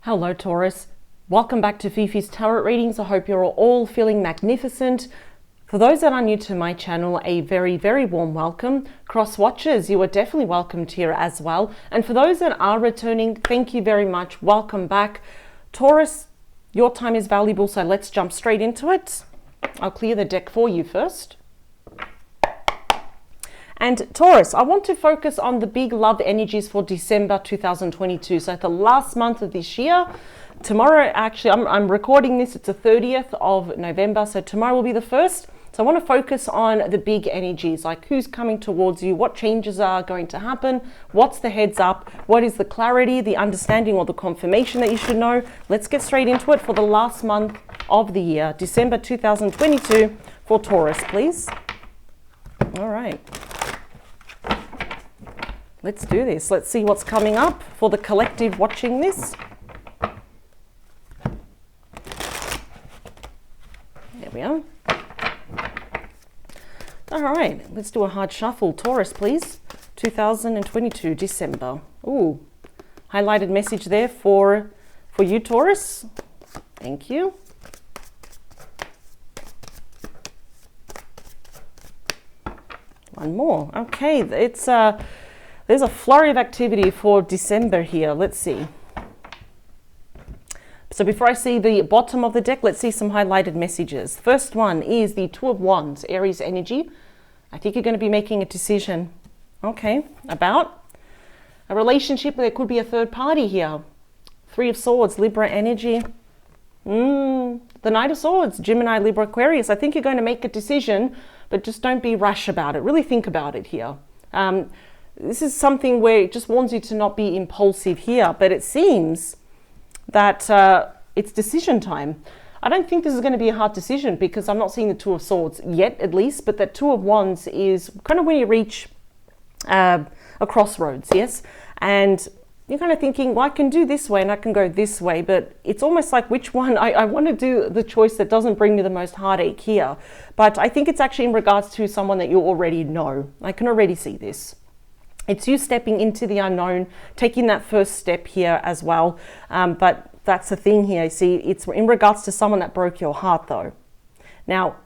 Hello Taurus, welcome back to Fifi's Tarot Readings. I hope you're all feeling magnificent. For those that are new to my channel, a very, very warm welcome. Cross watchers, you are definitely welcomed here as well. And for those that are returning, thank you very much. Welcome back. Taurus, your time is valuable, so let's jump straight into it. I'll clear the deck for you first. And Taurus, I want to focus on the big love energies for December 2022. So the last month of this year. Tomorrow, actually, I'm recording this. It's the 30th of November. So tomorrow will be the 1st. So I want to focus on the big energies, like who's coming towards you, what changes are going to happen, what's the heads up, what is the clarity, the understanding or the confirmation that you should know. Let's get straight into it for the last month of the year, December 2022 for Taurus, please. All right. Let's do this. Let's see what's coming up for the collective watching this. There we are. All right, let's do a hard shuffle. Taurus, please. 2022, December. Ooh, highlighted message there for you, Taurus. Thank you. One more. Okay, it's there's a flurry of activity for December here. Let's see. So before I see the bottom of the deck, let's see some highlighted messages. First one is the Two of Wands, Aries energy. I think you're going to be making a decision. Okay, about a relationship. There could be a third party here. Three of Swords, Libra energy. The Knight of Swords, Gemini, Libra, Aquarius. I think you're going to make a decision, but just don't be rash about it. Really think about it here. This is something where it just warns you to not be impulsive here, but it seems that it's decision time. I don't think this is going to be a hard decision because I'm not seeing the Two of Swords yet, at least, but that Two of Wands is kind of when you reach a crossroads, yes? And you're kind of thinking, well, I can do this way and I can go this way, but it's almost like which one, I want to do the choice that doesn't bring me the most heartache here. But I think it's actually in regards to someone that you already know. I can already see this. It's you stepping into the unknown, taking that first step here as well. But that's the thing here. See, it's in regards to someone that broke your heart though. Now,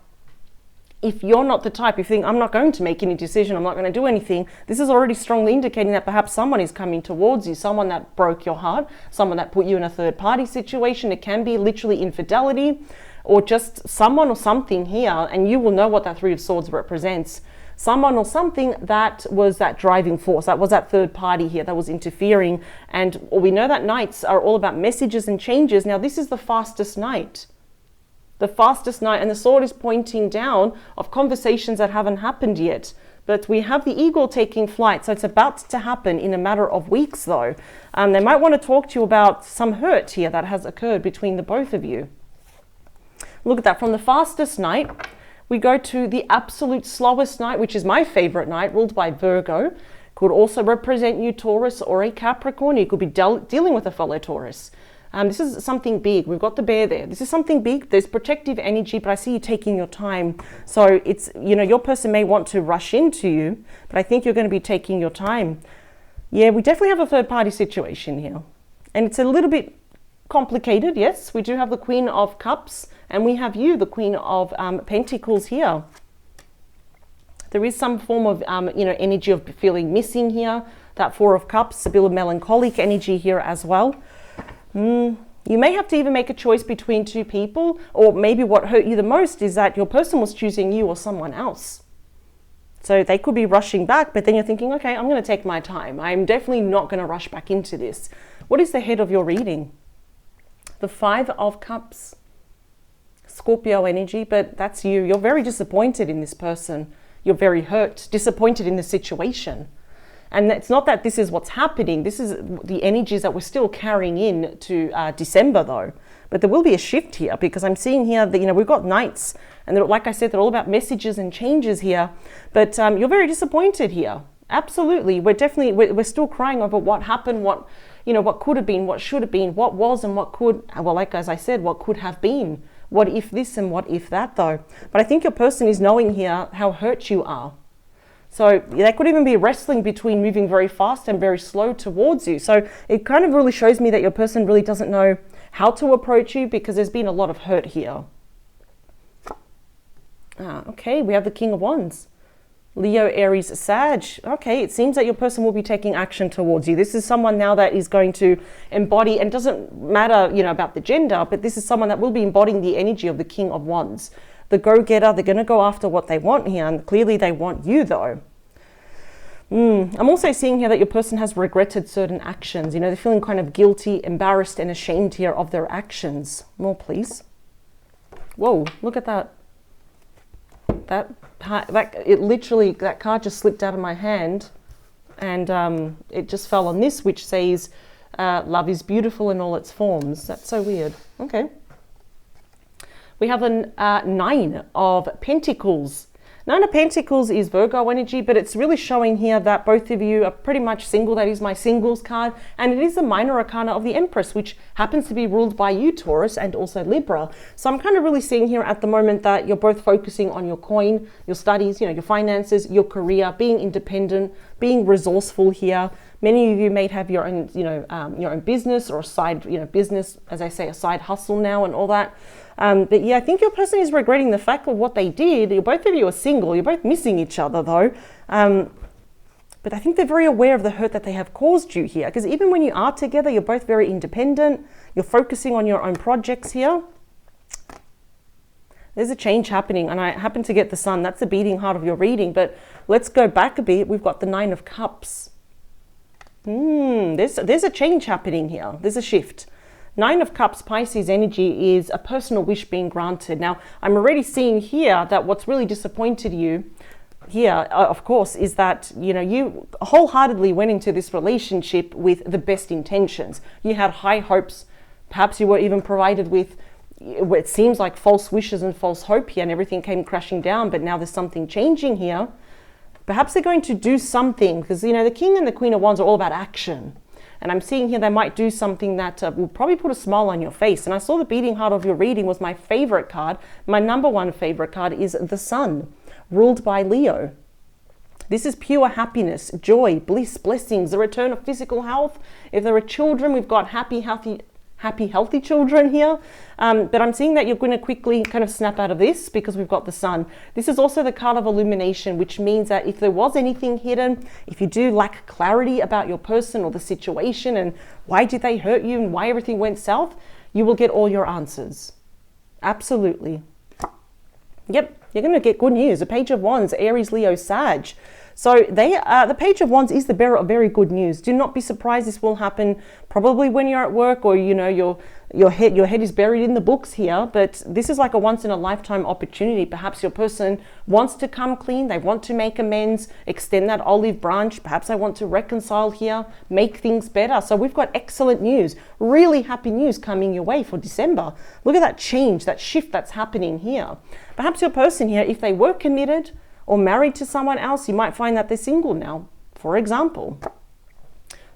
if you're not the type, you think, I'm not going to make any decision, I'm not going to do anything, this is already strongly indicating that perhaps someone is coming towards you, someone that broke your heart, someone that put you in a third party situation. It can be literally infidelity or just someone or something here, and you will know what that Three of Swords represents. Someone or something that was that driving force, that was that third party here that was interfering. And we know that nights are all about messages and changes. Now, this is the fastest night. The fastest night, and the sword is pointing down of conversations that haven't happened yet. But we have the eagle taking flight, so it's about to happen in a matter of weeks, though. They might want to talk to you about some hurt here that has occurred between the both of you. Look at that, from the fastest night, we go to the absolute slowest night, which is my favorite night, ruled by Virgo. Could also represent you, Taurus, or a Capricorn. You could be dealing with a fellow Taurus. This is something big. We've got the bear there. This is something big. There's protective energy, but I see you taking your time. So it's, you know, your person may want to rush into you, but I think you're going to be taking your time. Yeah, we definitely have a third party situation here. And it's a little bit complicated, yes. We do have the Queen of Cups, and we have you, the Queen of Pentacles here. There is some form of, energy of feeling missing here. That Four of Cups, a bit of melancholic energy here as well. You may have to even make a choice between two people, or maybe what hurt you the most is that your person was choosing you or someone else. So they could be rushing back, but then you're thinking, okay, I'm going to take my time. I'm definitely not going to rush back into this. What is the head of your reading? The Five of Cups. Scorpio energy, but that's you. You're very disappointed in this person. You're very hurt, disappointed in the situation. And it's not that this is what's happening. This is the energies that we're still carrying in to December though. But there will be a shift here because I'm seeing here that, we've got nights and like I said, they're all about messages and changes here. But you're very disappointed here. Absolutely. We're still crying over what happened, what could have been, what should have been, what was and what could, well, like as I said, what could have been. What if this and what if that though? But I think your person is knowing here how hurt you are. So they could even be wrestling between moving very fast and very slow towards you. So it kind of really shows me that your person really doesn't know how to approach you, because there's been a lot of hurt here. Okay, we have the King of Wands. Leo, Aries, Sag. Okay, it seems that your person will be taking action towards you. This is someone now that is going to embody, and doesn't matter, about the gender, but this is someone that will be embodying the energy of the King of Wands. The go-getter, they're going to go after what they want here, and clearly they want you though. I'm also seeing here that your person has regretted certain actions. They're feeling kind of guilty, embarrassed, and ashamed here of their actions. More, please. Whoa, look at that. That card just slipped out of my hand, and it just fell on this, which says, love is beautiful in all its forms. That's so weird. Okay. We have a Nine of Pentacles. Nine of Pentacles is Virgo energy, but it's really showing here that both of you are pretty much single. That is my singles card, and it is a minor arcana of the Empress, which happens to be ruled by you, Taurus, and also Libra. So I'm kind of really seeing here at the moment that you're both focusing on your coin, your studies, your finances, your career, being independent, being resourceful here. Many of you may have your own, your own business, or a side, business, as I say, a side hustle now and all that. But yeah, I think your person is regretting the fact of what they did. Both of you are single. You're both missing each other though. But I think they're very aware of the hurt that they have caused you here. Because even when you are together, you're both very independent. You're focusing on your own projects here. There's a change happening, and I happen to get the Sun. That's the beating heart of your reading. But let's go back a bit. We've got the Nine of Cups. There's a change happening here. There's a shift. Nine of Cups, Pisces energy is a personal wish being granted. Now, I'm already seeing here that what's really disappointed you here, of course, is that, you wholeheartedly went into this relationship with the best intentions. You had high hopes. Perhaps you were even provided with, it seems like, false wishes and false hope here, and everything came crashing down. But now there's something changing here. Perhaps they're going to do something, because, the King and the Queen of Wands are all about action. And I'm seeing here they might do something that will probably put a smile on your face. And I saw the beating heart of your reading was my favorite card. My #1 favorite card is the Sun, ruled by Leo. This is pure happiness, joy, bliss, blessings, the return of physical health. If there are children, we've got happy, healthy children here. But I'm seeing that you're going to quickly kind of snap out of this, because we've got the Sun. This is also the card of illumination, which means that if there was anything hidden, if you do lack clarity about your person or the situation and why did they hurt you and why everything went south, you will get all your answers. Absolutely. Yep, you're going to get good news. The Page of Wands, Aries, Leo, Sag. So the Page of Wands is the bearer of very good news. Do not be surprised. This will happen probably when you're at work, or your head is buried in the books here. But this is like a once in a lifetime opportunity. Perhaps your person wants to come clean. They want to make amends, extend that olive branch. Perhaps they want to reconcile here, make things better. So we've got excellent news, really happy news coming your way for December. Look at that change, that shift that's happening here. Perhaps your person here, if they were committed or married to someone else, you might find that they're single now, for example.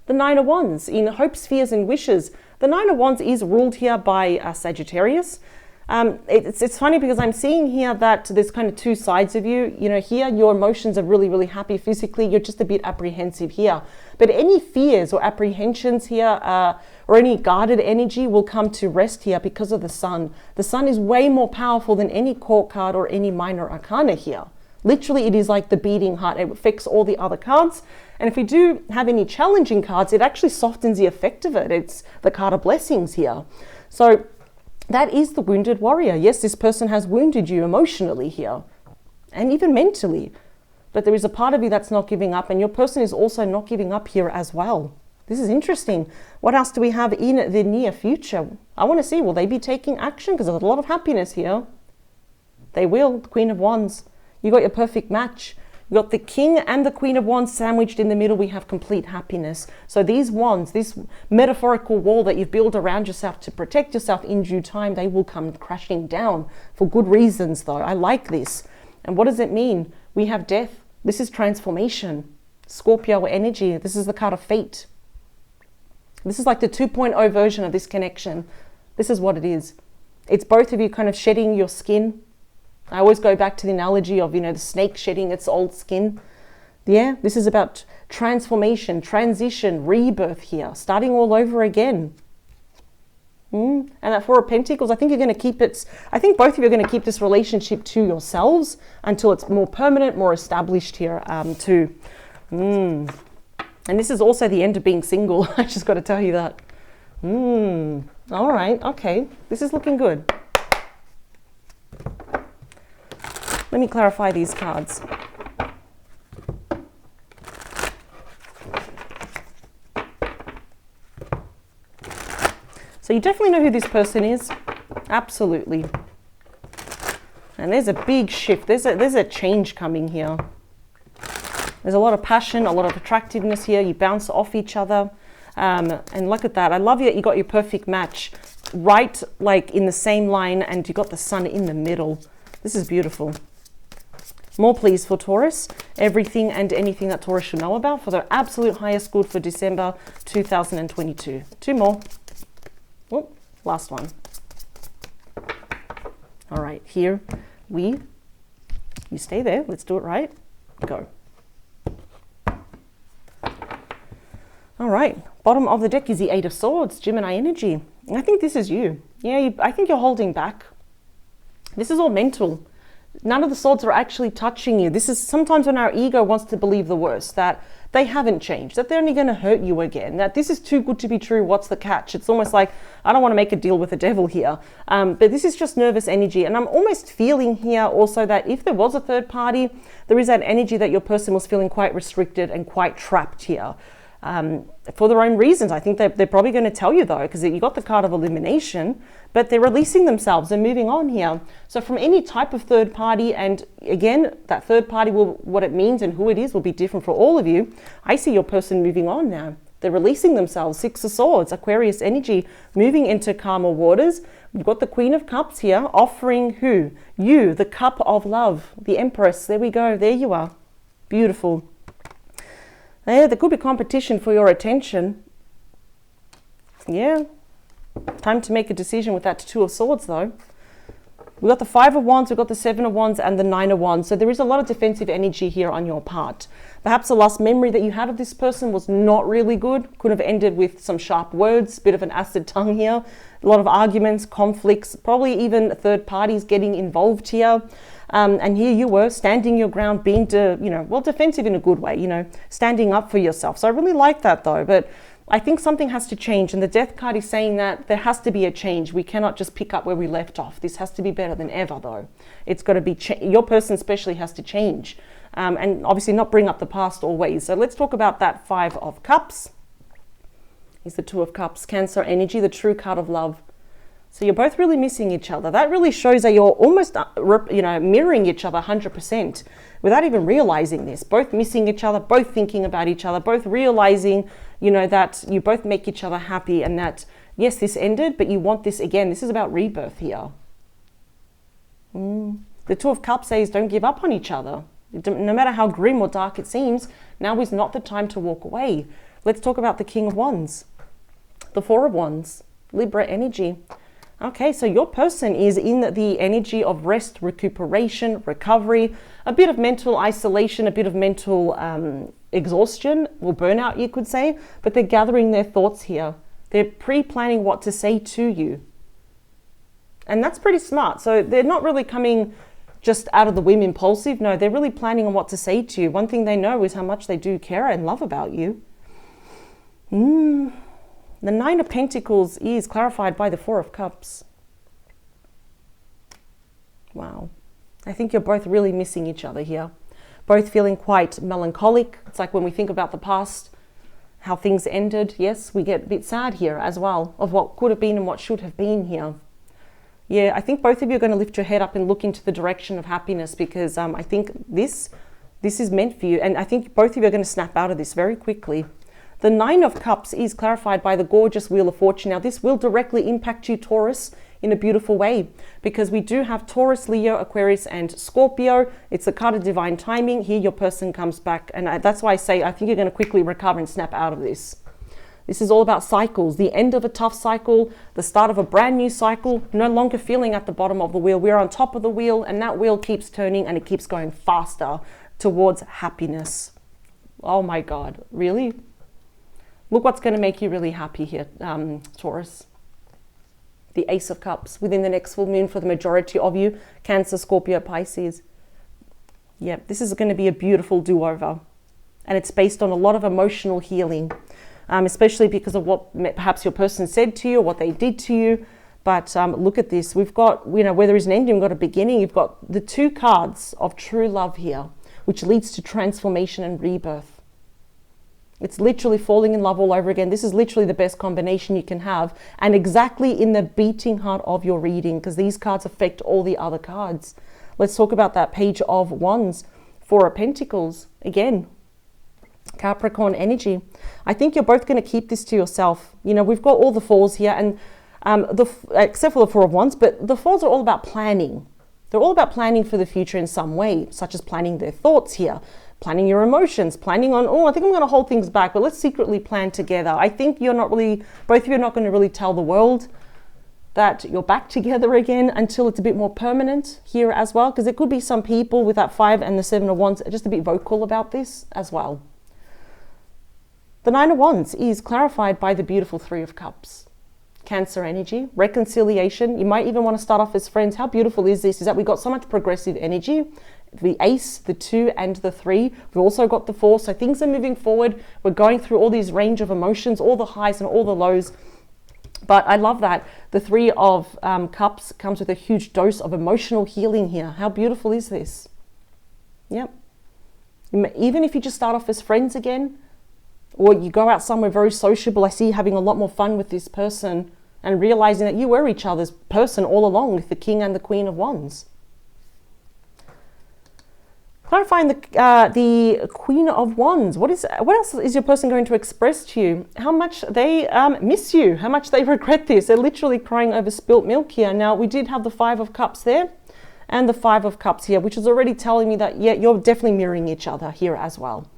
The Nine of Wands, in hopes, fears, and wishes. The Nine of Wands is ruled here by Sagittarius. It's funny because I'm seeing here that there's kind of two sides of you. Here your emotions are really, really happy physically. You're just a bit apprehensive here. But any fears or apprehensions here or any guarded energy will come to rest here because of the Sun. The Sun is way more powerful than any court card or any minor arcana here. Literally, it is like the beating heart. It affects all the other cards. And if we do have any challenging cards, it actually softens the effect of it. It's the card of blessings here. So that is the wounded warrior. Yes, this person has wounded you emotionally here and even mentally. But there is a part of you that's not giving up, and your person is also not giving up here as well. This is interesting. What else do we have in the near future? I want to see, will they be taking action? Because there's a lot of happiness here. They will. The Queen of Wands. You got your perfect match. You got the King and the Queen of Wands sandwiched in the middle. We have complete happiness. So these wands, this metaphorical wall that you've built around yourself to protect yourself in due time, they will come crashing down for good reasons though. I like this. And what does it mean? We have death. This is transformation. Scorpio energy. This is the card of fate. This is like the 2.0 version of this connection. This is what it is. It's both of you kind of shedding your skin. I always go back to the analogy of, the snake shedding its old skin. Yeah, this is about transformation, transition, rebirth here, starting all over again. And that Four of Pentacles, I think you're going to keep it, I think both of you are going to keep this relationship to yourselves until it's more permanent, more established here too. And this is also the end of being single. I just got to tell you that. All right, okay. This is looking good. Let me clarify these cards. So you definitely know who this person is. Absolutely. And there's a big shift. There's a change coming here. There's a lot of passion, a lot of attractiveness here. You bounce off each other. And look at that. I love that you got your perfect match right like in the same line, and you got the sun in the middle. This is beautiful. More please for Taurus. Everything and anything that Taurus should know about for their absolute highest good for December 2022. Two more. Oh, last one. All right, here you stay there. Let's do it right. Go. All right, bottom of the deck is the Eight of Swords, Gemini energy. I think this is you. Yeah, I think you're holding back. This is all mental. None of the swords are actually touching you. This is sometimes when our ego wants to believe the worst, that they haven't changed, that they're only going to hurt you again, that this is too good to be true. What's the catch? It's almost like, I don't want to make a deal with the devil here. But this is just nervous energy. And I'm almost feeling here also that if there was a third party, there is that energy that your person was feeling quite restricted and quite trapped here. For their own reasons. I think they're probably going to tell you though, because you got the card of elimination, but they're releasing themselves and moving on here. So from any type of third party, and again, that third party will, what it means and who it is will be different for all of you. I see your person moving on now. They're releasing themselves. Six of Swords, Aquarius energy, moving into calmer waters. We've got the Queen of Cups here, offering who? You, the cup of love, the Empress. There we go. There you are. Beautiful. Yeah, there could be competition for your attention. Yeah. Time to make a decision with that Two of Swords, though. We've got the Five of Wands, we've got the Seven of Wands, and the Nine of Wands. So there is a lot of defensive energy here on your part. Perhaps the last memory that you had of this person was not really good. Could have ended with some sharp words, bit of an acid tongue here. A lot of arguments, conflicts, probably even third parties getting involved here. And here you were standing your ground, being, defensive in a good way, standing up for yourself. So I really like that though, but I think something has to change. And the Death card is saying that there has to be a change. We cannot just pick up where we left off. This has to be better than ever though. It's got to be, your person especially has to change. And obviously not bring up the past always. So let's talk about that Five of Cups. Is the Two of Cups, Cancer energy, the true card of love. So you're both really missing each other. That really shows that you're almost, mirroring each other 100% without even realizing this. Both missing each other, both thinking about each other, both realizing, that you both make each other happy and that, yes, this ended, but you want this again. This is about rebirth here. The Two of Cups says don't give up on each other. No matter how grim or dark it seems, now is not the time to walk away. Let's talk about the King of Wands. The Four of Wands, Libra energy. Okay, so your person is in the energy of rest, recuperation, recovery, a bit of mental isolation, a bit of mental exhaustion or burnout, you could say, but they're gathering their thoughts here. They're pre-planning what to say to you. And that's pretty smart. So they're not really coming just out of the whim impulsive. No, they're really planning on what to say to you. One thing they know is how much they do care and love about you. The Nine of Pentacles is clarified by the Four of Cups. Wow. I think you're both really missing each other here. Both feeling quite melancholic. It's like when we think about the past, how things ended. Yes, we get a bit sad here as well of what could have been and what should have been here. Yeah, I think both of you are going to lift your head up and look into the direction of happiness because I think this is meant for you. And I think both of you are going to snap out of this very quickly. The Nine of Cups is clarified by the gorgeous Wheel of Fortune. Now, this will directly impact you, Taurus, in a beautiful way because we do have Taurus, Leo, Aquarius, and Scorpio. It's the card of divine timing. Here, your person comes back. And that's why I say I think you're going to quickly recover and snap out of this. This is all about cycles, the end of a tough cycle, the start of a brand new cycle, no longer feeling at the bottom of the wheel. We're on top of the wheel, and that wheel keeps turning and it keeps going faster towards happiness. Oh my God, really? Look what's going to make you really happy here, Taurus. The Ace of Cups within the next full moon for the majority of you, Cancer, Scorpio, Pisces. Yeah, this is going to be a beautiful do-over. And it's based on a lot of emotional healing, especially because of what perhaps your person said to you or what they did to you. But look at this. We've got, where there is an ending, we've got a beginning. You've got the 2 cards of true love here, which leads to transformation and rebirth. It's literally falling in love all over again. This is literally the best combination you can have. And exactly in the beating heart of your reading, because these cards affect all the other cards. Let's talk about that Page of Wands. 4 of Pentacles. Again, Capricorn energy. I think you're both going to keep this to yourself. We've got all the 4s here, and except for the 4 of Wands, but the 4s are all about planning. They're all about planning for the future in some way, such as planning their thoughts here, planning your emotions, planning on, I think I'm going to hold things back, but let's secretly plan together. I think both of you are not going to really tell the world that you're back together again until it's a bit more permanent here as well, because it could be some people with that 5 and the 7 of Wands just a bit vocal about this as well. The 9 of Wands is clarified by the beautiful 3 of Cups. Cancer energy, reconciliation. You might even want to start off as friends. How beautiful is this? Is that we got so much progressive energy. The Ace, the 2 and the 3. We've also got the 4. So things are moving forward. We're going through all these range of emotions, all the highs and all the lows. But I love that the 3 of Cups comes with a huge dose of emotional healing here. How beautiful is this? Yep. Even if you just start off as friends again, or you go out somewhere very sociable, I see you having a lot more fun with this person and realizing that you were each other's person all along with the King and the Queen of Wands. Clarifying the Queen of Wands. What else is your person going to express to you? How much they miss you, how much they regret this. They're literally crying over spilt milk here. Now, we did have the 5 of Cups there and the 5 of Cups here, which is already telling me that, yeah, you're definitely mirroring each other here as well.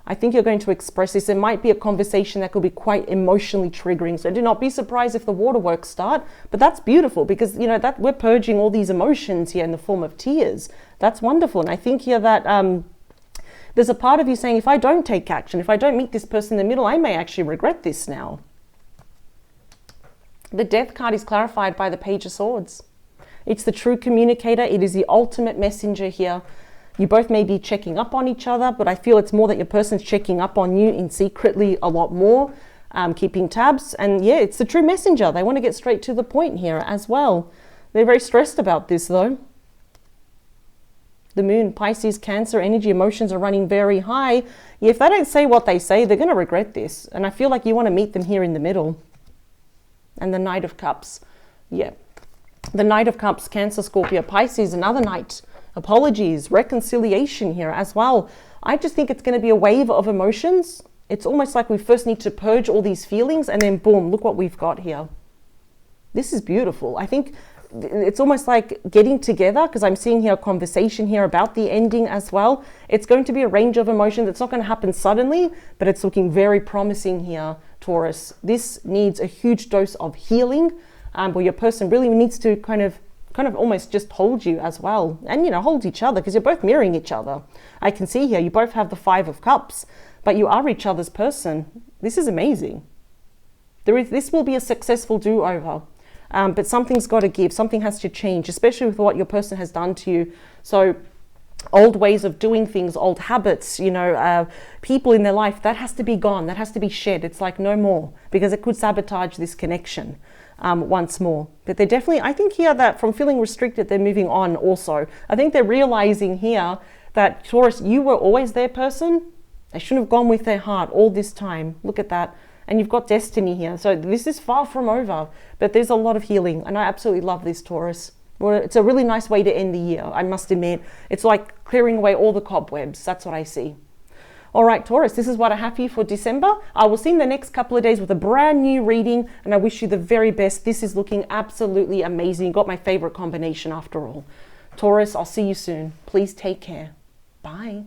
I think you're going to express this. It might be a conversation that could be quite emotionally triggering. So do not be surprised if the waterworks start. But that's beautiful because, that we're purging all these emotions here in the form of tears. That's wonderful. And I think here that there's a part of you saying, if I don't take action, if I don't meet this person in the middle, I may actually regret this now. The Death card is clarified by the Page of Swords. It's the true communicator. It is the ultimate messenger here. You both may be checking up on each other, but I feel it's more that your person's checking up on you in secretly a lot more, keeping tabs. And yeah, it's the true messenger. They want to get straight to the point here as well. They're very stressed about this though. The Moon, Pisces, Cancer, energy, emotions are running very high. Yeah, if they don't say what they say, they're going to regret this. And I feel like you want to meet them here in the middle. And the Knight of Cups. Yeah. The Knight of Cups, Cancer, Scorpio, Pisces, another Knight. Apologies, reconciliation here as well. I just think it's going to be a wave of emotions. It's almost like we first need to purge all these feelings and then boom, look what we've got here. This is beautiful. I think it's almost like getting together because I'm seeing here a conversation here about the ending as well. It's going to be a range of emotions. It's not going to happen suddenly, but it's looking very promising here, Taurus. This needs a huge dose of healing where your person really needs to kind of almost just hold you as well. And, hold each other because you're both mirroring each other. I can see here, you both have the 5 of Cups, but you are each other's person. This is amazing. This will be a successful do-over. But something's got to give. Something has to change, especially with what your person has done to you. So old ways of doing things, old habits, people in their life, that has to be gone. That has to be shed. It's like no more because it could sabotage this connection. Once more. But they're definitely, I think here that from feeling restricted, they're moving on also. I think they're realizing here that Taurus, you were always their person. They shouldn't have gone with their heart all this time. Look at that. And you've got destiny here. So this is far from over, but there's a lot of healing. And I absolutely love this, Taurus. Well, it's a really nice way to end the year, I must admit. It's like clearing away all the cobwebs. That's what I see. All right, Taurus, this is what I have for you for December. I will see you in the next couple of days with a brand new reading, and I wish you the very best. This is looking absolutely amazing. You got my favorite combination after all. Taurus, I'll see you soon. Please take care. Bye.